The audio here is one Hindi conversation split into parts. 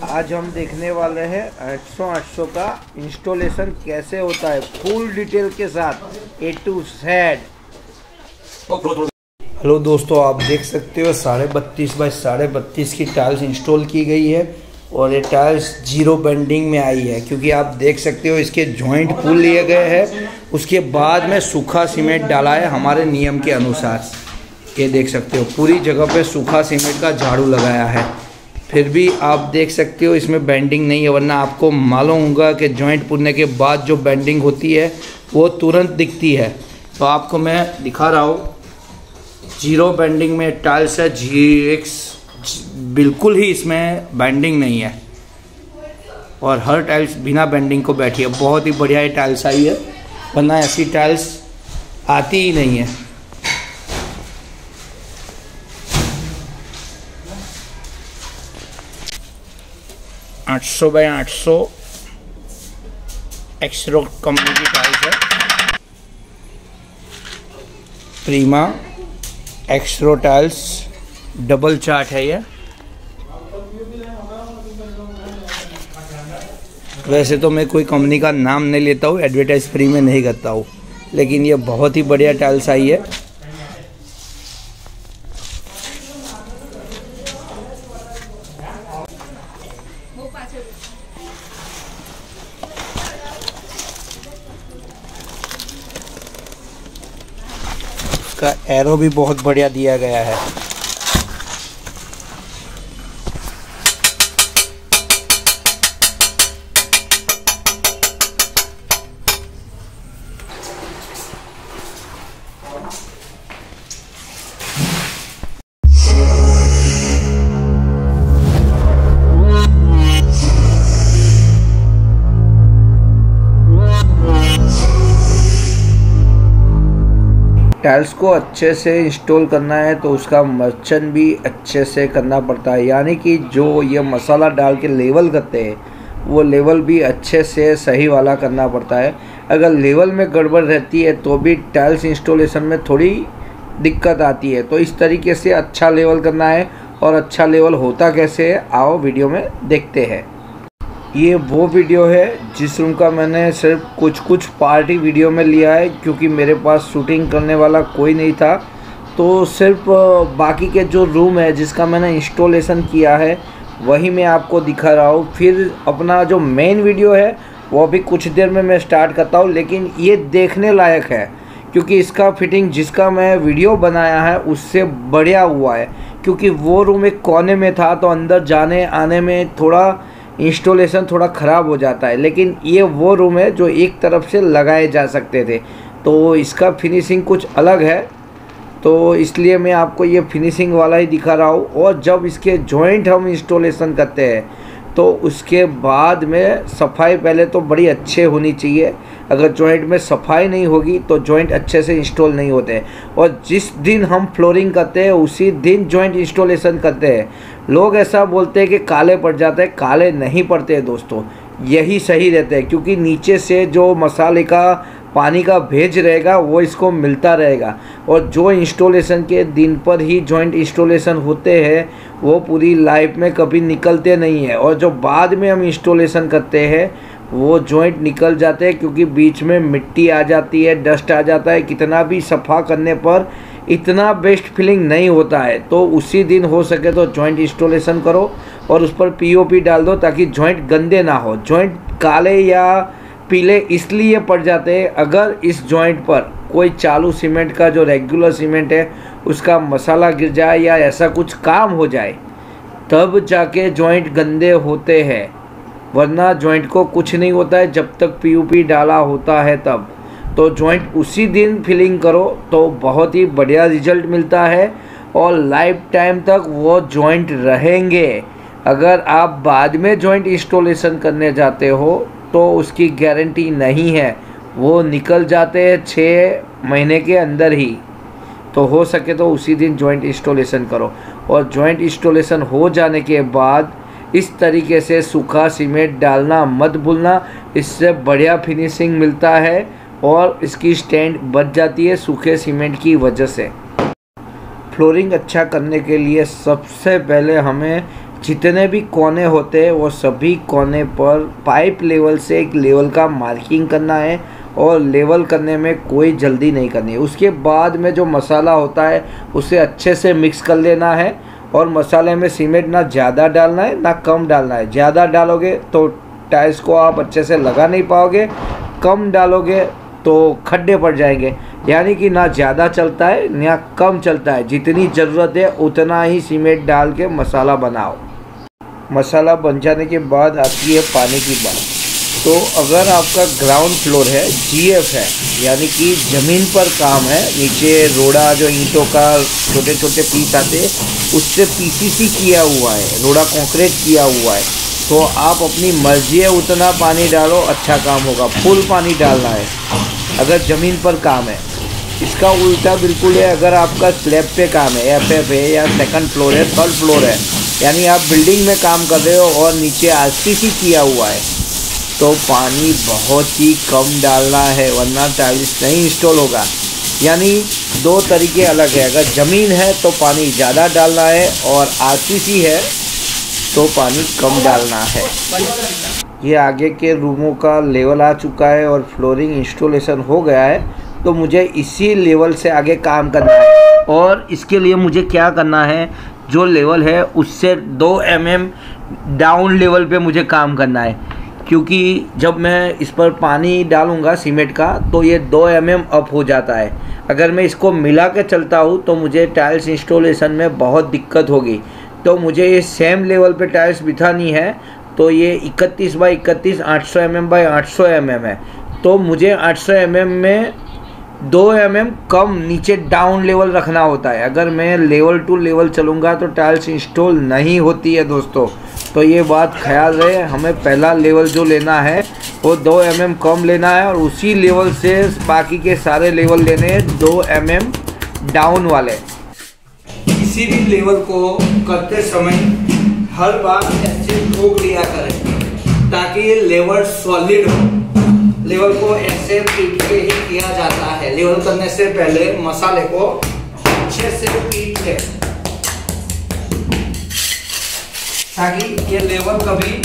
आज हम देखने वाले हैं 800 का इंस्टॉलेशन कैसे होता है फुल डिटेल के साथ A to Z। हेलो दोस्तों, आप देख सकते हो 32.5 बाई 32.5 की टाइल्स इंस्टॉल की गई है और ये टाइल्स जीरो बेंडिंग में आई है क्योंकि आप देख सकते हो इसके जॉइंट पुल लिए गए हैं। उसके बाद में सूखा सीमेंट डाला है हमारे नियम के अनुसार। ये देख सकते हो पूरी जगह पे सूखा सीमेंट का झाड़ू लगाया है, फिर भी आप देख सकते हो इसमें बेंडिंग नहीं है, वरना आपको मालूम होगा कि जॉइंट पुरने के बाद जो बेंडिंग होती है वो तुरंत दिखती है। तो आपको मैं दिखा रहा हूँ, जीरो बेंडिंग में टाइल्स है GX, बिल्कुल ही इसमें बेंडिंग नहीं है और हर टाइल्स बिना बेंडिंग को बैठी है। बहुत ही बढ़िया ये टाइल्स आई है, वरना ऐसी टाइल्स आती ही नहीं है। आठ 800 बाई 800 एक्सरो कंपनी की टाइल्स है, प्रीमा एक्सरो टाइल्स डबल चार्ट है ये। वैसे तो मैं कोई कंपनी का नाम नहीं लेता हूँ, एडवर्टाइज फ्री में नहीं करता हूँ, लेकिन ये बहुत ही बढ़िया टाइल्स आई है। का एरो भी बहुत बढ़िया दिया गया है। टाइल्स को अच्छे से इंस्टॉल करना है तो उसका मर्चेंट भी अच्छे से करना पड़ता है, यानी कि जो ये मसाला डाल के लेवल करते हैं वो लेवल भी अच्छे से सही वाला करना पड़ता है। अगर लेवल में गड़बड़ रहती है तो भी टाइल्स इंस्टॉलेशन में थोड़ी दिक्कत आती है। तो इस तरीके से अच्छा लेवल करना है, और अच्छा लेवल होता कैसे है आओ वीडियो में देखते हैं। ये वो वीडियो है जिस रूम का मैंने सिर्फ कुछ पार्टी वीडियो में लिया है, क्योंकि मेरे पास शूटिंग करने वाला कोई नहीं था। तो सिर्फ बाकी के जो रूम है जिसका मैंने इंस्टॉलेशन किया है वही मैं आपको दिखा रहा हूँ। फिर अपना जो मेन वीडियो है वो अभी कुछ देर में मैं स्टार्ट करता हूँ, लेकिन ये देखने लायक है क्योंकि इसका फिटिंग जिसका मैं वीडियो बनाया है उससे बढ़िया हुआ है। क्योंकि वो रूम एक कोने में था तो अंदर जाने आने में थोड़ा इंस्टॉलेशन थोड़ा ख़राब हो जाता है, लेकिन ये वो रूम है जो एक तरफ से लगाए जा सकते थे, तो इसका फिनिशिंग कुछ अलग है। तो इसलिए मैं आपको ये फिनिशिंग वाला ही दिखा रहा हूँ। और जब इसके जॉइंट हम इंस्टॉलेशन करते हैं तो उसके बाद में सफाई पहले तो बड़ी अच्छे होनी चाहिए। अगर जॉइंट में सफाई नहीं होगी तो जॉइंट अच्छे से इंस्टॉल नहीं होते। और जिस दिन हम फ्लोरिंग करते हैं उसी दिन जॉइंट इंस्टॉलेशन करते हैं। लोग ऐसा बोलते हैं कि काले पड़ जाते हैं, काले नहीं पड़ते हैं दोस्तों, यही सही रहते हैं। क्योंकि नीचे से जो मसाले का पानी का भेज रहेगा वो इसको मिलता रहेगा, और जो इंस्टॉलेशन के दिन पर ही जॉइंट इंस्टॉलेशन होते हैं वो पूरी लाइफ में कभी निकलते नहीं है। और जो बाद में हम इंस्टॉलेशन करते हैं वो जॉइंट निकल जाते हैं, क्योंकि बीच में मिट्टी आ जाती है, डस्ट आ जाता है। कितना भी सफ़ा करने पर इतना बेस्ट फीलिंग नहीं होता है। तो उसी दिन हो सके तो जॉइंट इंस्टॉलेशन करो और उस पर POP डाल दो ताकि जॉइंट गंदे ना हो। जॉइंट काले या पीले इसलिए पड़ जाते हैं अगर इस जॉइंट पर कोई चालू सीमेंट का जो रेगुलर सीमेंट है उसका मसाला गिर जाए या ऐसा कुछ काम हो जाए, तब जाके जॉइंट गंदे होते हैं। वरना जॉइंट को कुछ नहीं होता है जब तक POP डाला होता है तब। तो जॉइंट उसी दिन फिलिंग करो तो बहुत ही बढ़िया रिजल्ट मिलता है और लाइफ टाइम तक वो जॉइंट रहेंगे। अगर आप बाद में जॉइंट इंस्टॉलेशन करने जाते हो तो उसकी गारंटी नहीं है, वो निकल जाते हैं 6 महीने के अंदर ही। तो हो सके तो उसी दिन जॉइंट इंस्टॉलेशन करो। और जॉइंट इंस्टॉलेशन हो जाने के बाद इस तरीके से सूखा सीमेंट डालना मत भूलना, इससे बढ़िया फिनिशिंग मिलता है और इसकी स्टैंड बच जाती है सूखे सीमेंट की वजह से। फ्लोरिंग अच्छा करने के लिए सबसे पहले हमें जितने भी कोने होते हैं वो सभी कोने पर पाइप लेवल से एक लेवल का मार्किंग करना है और लेवल करने में कोई जल्दी नहीं करनी है। उसके बाद में जो मसाला होता है उसे अच्छे से मिक्स कर लेना है और मसाले में सीमेंट ना ज़्यादा डालना है ना कम डालना है। ज़्यादा डालोगे तो टाइल्स को आप अच्छे से लगा नहीं पाओगे, कम डालोगे तो खड्डे पड़ जाएंगे। यानी कि ना ज़्यादा चलता है ना कम चलता है, जितनी ज़रूरत है उतना ही सीमेंट डाल के मसाला बनाओ। मसाला बन जाने के बाद आती है पानी की बात। तो अगर आपका ग्राउंड फ्लोर है, जीएफ है, यानी कि ज़मीन पर काम है, नीचे रोड़ा जो ईंटों का छोटे छोटे पीस आते हैं उससे पीसीसी किया हुआ है, रोड़ा कंक्रीट किया हुआ है, तो आप अपनी मर्जी है उतना पानी डालो, अच्छा काम होगा। फुल पानी डालना है अगर ज़मीन पर काम है। इसका उल्टा बिल्कुल है अगर आपका स्लैब पे काम है, एफएफ है या सेकंड फ्लोर है, थर्ड फ्लोर है, यानी आप बिल्डिंग में काम कर रहे हो और नीचे आरसीसी किया हुआ है, तो पानी बहुत ही कम डालना है वरना टाइल्स नहीं इंस्टॉल होगा। यानी दो तरीके अलग है, अगर ज़मीन है तो पानी ज़्यादा डालना है और आरसीसी है तो पानी कम डालना है। ये आगे के रूमों का लेवल आ चुका है और फ्लोरिंग इंस्टॉलेशन हो गया है, तो मुझे इसी लेवल से आगे काम करना है। और इसके लिए मुझे क्या करना है, जो लेवल है उससे 2 mm डाउन लेवल पे मुझे काम करना है, क्योंकि जब मैं इस पर पानी डालूँगा सीमेंट का तो ये 2 mm अप हो जाता है। अगर मैं इसको मिला के चलता हूँ तो मुझे टाइल्स इंस्टॉलेशन में बहुत दिक्कत होगी। तो मुझे ये सेम लेवल पे टाइल्स बिठानी है, तो ये 31 बाई 31 800 mm बाई 800 mm है, तो मुझे 800 mm में 2 mm कम नीचे डाउन लेवल रखना होता है। अगर मैं लेवल टू लेवल चलूँगा तो टाइल्स इंस्टॉल नहीं होती है दोस्तों, तो ये बात ख्याल रहे। हमें पहला लेवल जो लेना है वो 2 mm कम लेना है और उसी लेवल से बाकी के सारे लेवल लेने हैं 2 mm डाउन वाले। किसी भी लेवल को करते समय हर बार ऐसे ठोक लिया करें ताकि ये लेवल सॉलिड हो। लेवल को ऐसे पीट के ही किया जाता है। लेवल करने से पहले मसाले को अच्छे से पीट ले ताकि ये लेवल कभी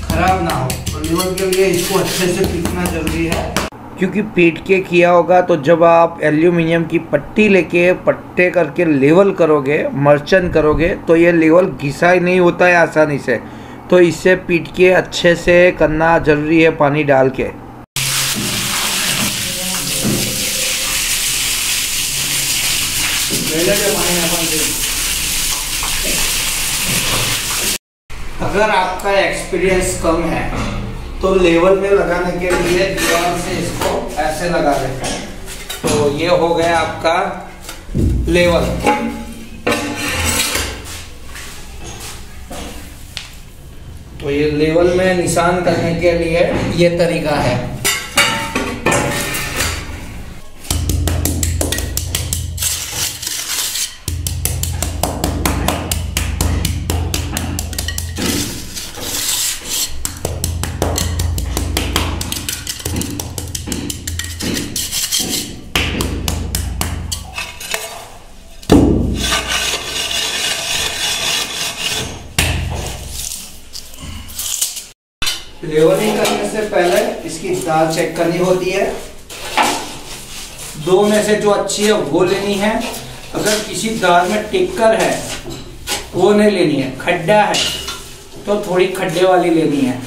खराब ना हो। तो लेवल के लिए इसको अच्छे से पीटना जरूरी है, क्योंकि पीट के किया होगा तो जब आप एल्यूमिनियम की पट्टी लेके पट्टे करके लेवल करोगे, मर्चन करोगे, तो ये लेवल घिसा ही नहीं होता है आसानी से। तो इसे पीट के अच्छे से करना ज़रूरी है पानी डाल के। अगर आपका एक्सपीरियंस कम है तो लेवल में लगाने के लिए दीवार से इसको ऐसे लगा देते हैं, तो ये हो गया आपका लेवल। तो ये लेवल में निशान करने के लिए ये तरीका है। लेवलिंग करने से पहले इसकी दाल चेक करनी होती है। 2 में से जो अच्छी है वो लेनी है। अगर किसी दाल में टिक्कर है वो नहीं लेनी है, खड्डा है तो थोड़ी खड्डे वाली लेनी है।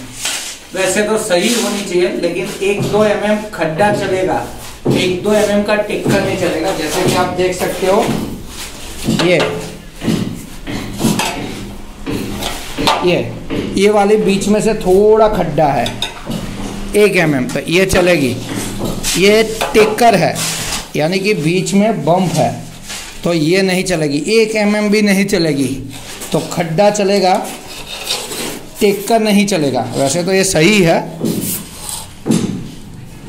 वैसे तो सही होनी चाहिए, लेकिन 1-2 mm खड्डा चलेगा, 1-2 mm का टिक्कर नहीं चलेगा। जैसे कि आप देख सकते हो ये वाले बीच में से थोड़ा खड्डा है 1 mm, तो ये चलेगी। ये टिक्कर है यानी कि बीच में बम्प है, तो ये नहीं चलेगी। 1 mm भी नहीं चलेगी, तो खड्डा चलेगा, टिक्कर नहीं चलेगा। वैसे तो ये सही है,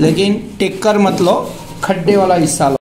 लेकिन टिक्कर मत लो, खड्डे वाला हिस्सा लो।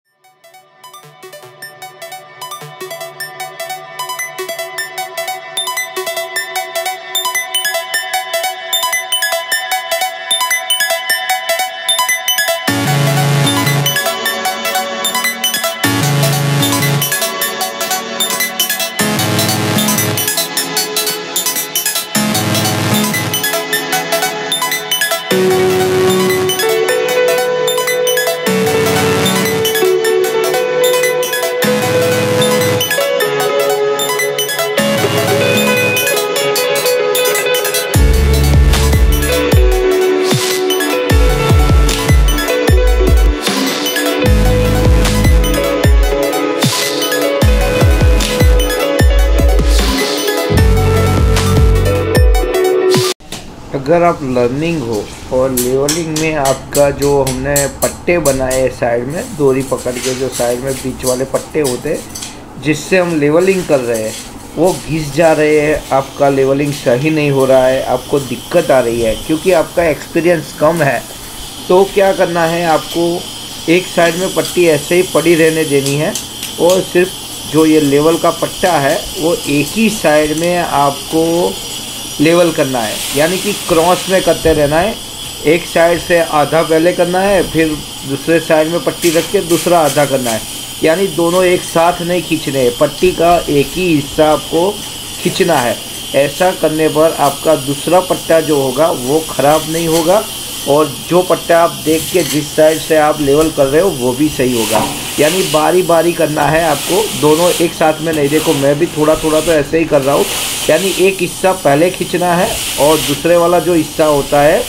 अगर आप लर्निंग हो और लेवलिंग में आपका जो हमने पट्टे बनाए साइड में डोरी पकड़ के, जो साइड में बीच वाले पट्टे होते हैं जिससे हम लेवलिंग कर रहे हैं, वो घिस जा रहे हैं, आपका लेवलिंग सही नहीं हो रहा है, आपको दिक्कत आ रही है क्योंकि आपका एक्सपीरियंस कम है, तो क्या करना है, आपको एक साइड में पट्टी ऐसे ही पड़ी रहने देनी है और सिर्फ जो ये लेवल का पट्टा है वो एक ही साइड में आपको लेवल करना है, यानी कि क्रॉस में करते रहना है। एक साइड से आधा पहले करना है, फिर दूसरे साइड में पट्टी रख के दूसरा आधा करना है, यानी दोनों एक साथ नहीं खींचने हैं, पट्टी का एक ही हिस्सा आपको खींचना है। ऐसा करने पर आपका दूसरा पट्टा जो होगा वो ख़राब नहीं होगा और जो पट्टा आप देख के जिस साइड से आप लेवल कर रहे हो वो भी सही होगा। यानी बारी बारी करना है आपको, दोनों एक साथ में नहीं। देखो मैं भी थोड़ा थोड़ा तो ऐसे ही कर रहा हूँ, यानी एक हिस्सा पहले खींचना है और दूसरे वाला जो हिस्सा होता है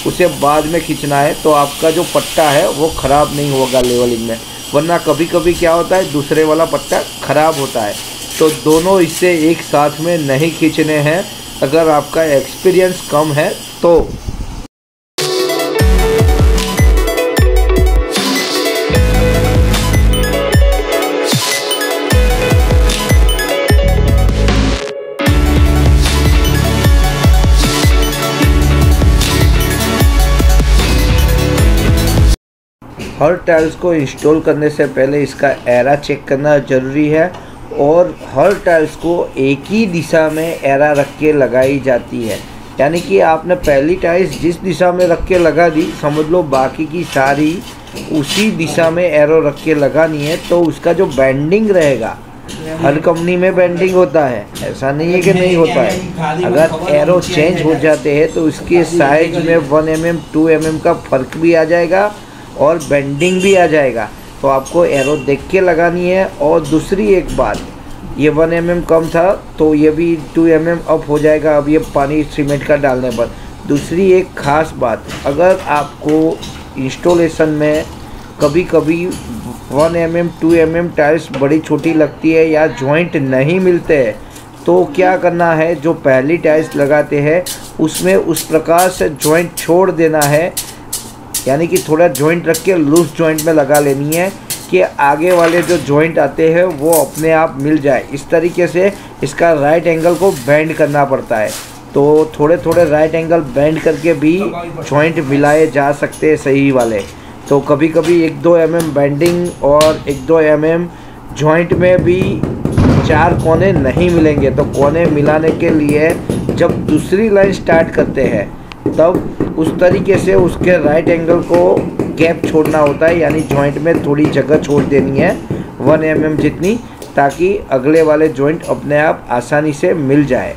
उसे बाद में खींचना है, तो आपका जो पट्टा है वो ख़राब नहीं होगा लेवलिंग में। वरना कभी कभी क्या होता है, दूसरे वाला पट्टा ख़राब होता है। तो दोनों हिस्से एक साथ में नहीं खींचने हैं अगर आपका एक्सपीरियंस कम है तो। हर टाइल्स को इंस्टॉल करने से पहले इसका एरा चेक करना ज़रूरी है और हर टाइल्स को एक ही दिशा में एरा रख के लगाई जाती है। यानी कि आपने पहली टाइल्स जिस दिशा में रख के लगा दी, समझ लो बाकी की सारी उसी दिशा में एरो रख के लगानी है, तो उसका जो बेंडिंग रहेगा, हर कंपनी में बेंडिंग होता है, ऐसा नहीं है कि नहीं होता है। अगर एरो चेंज हो जाते हैं तो उसके साइज में 1 mm 2 mm का फ़र्क भी आ जाएगा और बेंडिंग भी आ जाएगा, तो आपको एरो देख के लगानी है। और दूसरी एक बात, ये 1 mm कम था तो ये भी 2 mm अप हो जाएगा अब ये पानी सीमेंट का डालने पर। दूसरी एक ख़ास बात, अगर आपको इंस्टॉलेशन में कभी कभी 1 mm 2 mm टाइल्स बड़ी छोटी लगती है या जॉइंट नहीं मिलते हैं, तो क्या करना है, जो पहली टाइल्स लगाते हैं उसमें उस प्रकार से जॉइंट छोड़ देना है, यानी कि थोड़ा जॉइंट रख के लूज जॉइंट में लगा लेनी है कि आगे वाले जो जॉइंट आते हैं वो अपने आप मिल जाए। इस तरीके से इसका राइट एंगल को बेंड करना पड़ता है, तो थोड़े थोड़े राइट एंगल बेंड करके भी जॉइंट मिलाए जा सकते हैं सही वाले। तो कभी कभी 1-2 mm बेंडिंग और 1-2 mm जॉइंट में भी 4 कोने नहीं मिलेंगे, तो कोने मिलाने के लिए जब दूसरी लाइन स्टार्ट करते हैं तब उस तरीके से उसके राइट एंगल को गैप छोड़ना होता है, यानी जॉइंट में थोड़ी जगह छोड़ देनी है 1 mm जितनी, ताकि अगले वाले जॉइंट अपने आप आसानी से मिल जाए।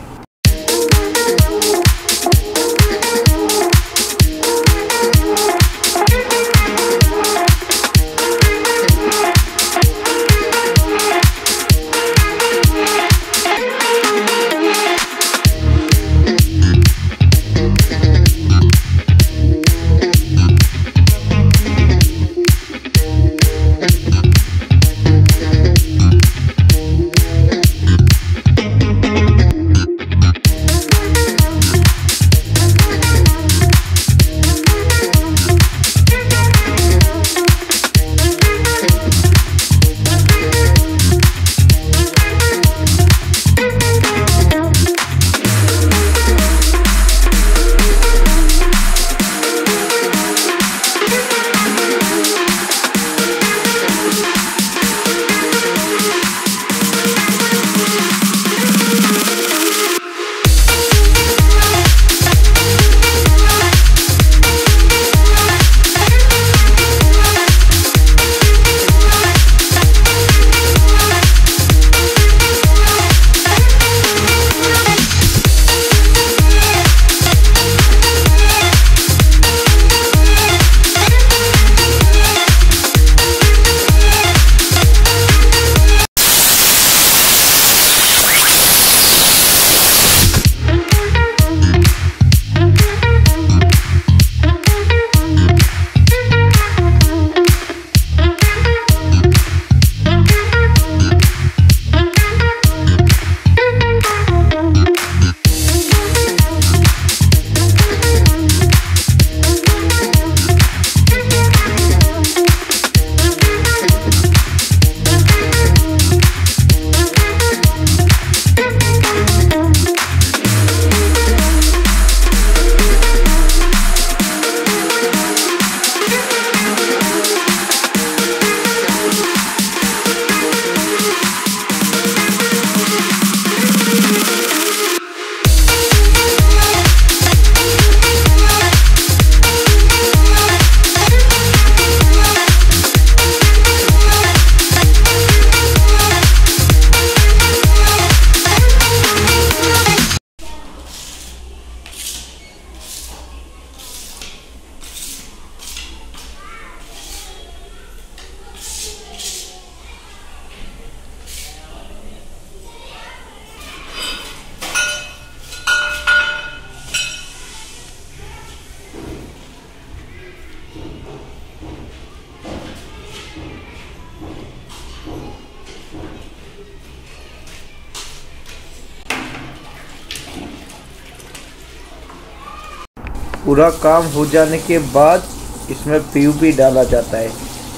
पूरा काम हो जाने के बाद इसमें पीयूपी डाला जाता है।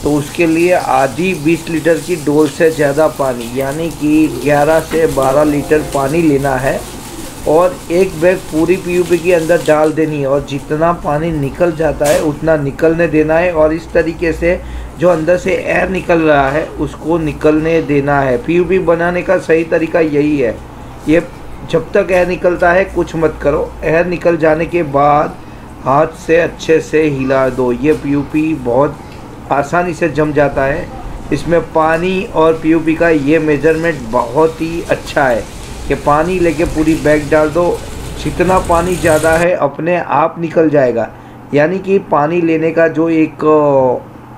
तो उसके लिए आधी 20 लीटर की डोल से ज़्यादा पानी यानी कि 11 से 12 लीटर पानी लेना है और एक बैग पूरी पीयूपी के अंदर डाल देनी है और जितना पानी निकल जाता है उतना निकलने देना है और इस तरीके से जो अंदर से एयर निकल रहा है उसको निकलने देना है। पीयूपी बनाने का सही तरीका यही है। ये जब तक एयर निकलता है कुछ मत करो, एयर निकल जाने के बाद हाथ से अच्छे से हिला दो। ये पीयूपी बहुत आसानी से जम जाता है। इसमें पानी और पीयूपी का ये मेजरमेंट बहुत ही अच्छा है कि पानी लेके पूरी बैग डाल दो, जितना पानी ज़्यादा है अपने आप निकल जाएगा। यानी कि पानी लेने का जो एक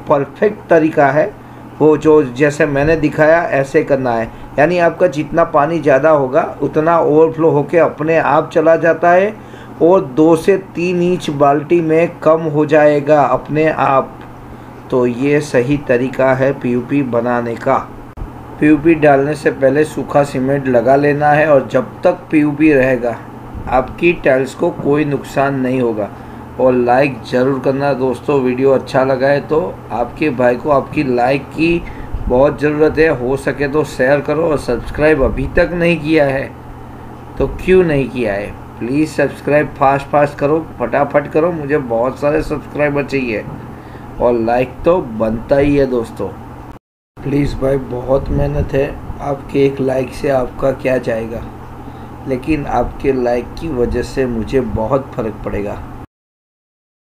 परफेक्ट तरीका है वो जो जैसे मैंने दिखाया ऐसे करना है। यानी आपका जितना पानी ज़्यादा होगा उतना ओवरफ्लो होके अपने आप चला जाता है और 2 से 3 इंच बाल्टी में कम हो जाएगा अपने आप। तो ये सही तरीका है पीयूपी बनाने का। पीयूपी डालने से पहले सूखा सीमेंट लगा लेना है और जब तक पीयूपी रहेगा आपकी टाइल्स को कोई नुकसान नहीं होगा। और लाइक ज़रूर करना दोस्तों, वीडियो अच्छा लगा है तो आपके भाई को आपकी लाइक की बहुत ज़रूरत है। हो सके तो शेयर करो और सब्सक्राइब अभी तक नहीं किया है तो क्यों नहीं किया है, प्लीज़ सब्सक्राइब फास्ट करो, फटाफट करो, मुझे बहुत सारे सब्सक्राइबर चाहिए और लाइक तो बनता ही है दोस्तों। प्लीज़ भाई, बहुत मेहनत है, आपके एक लाइक से आपका क्या जाएगा, लेकिन आपके लाइक की वजह से मुझे बहुत फ़र्क पड़ेगा।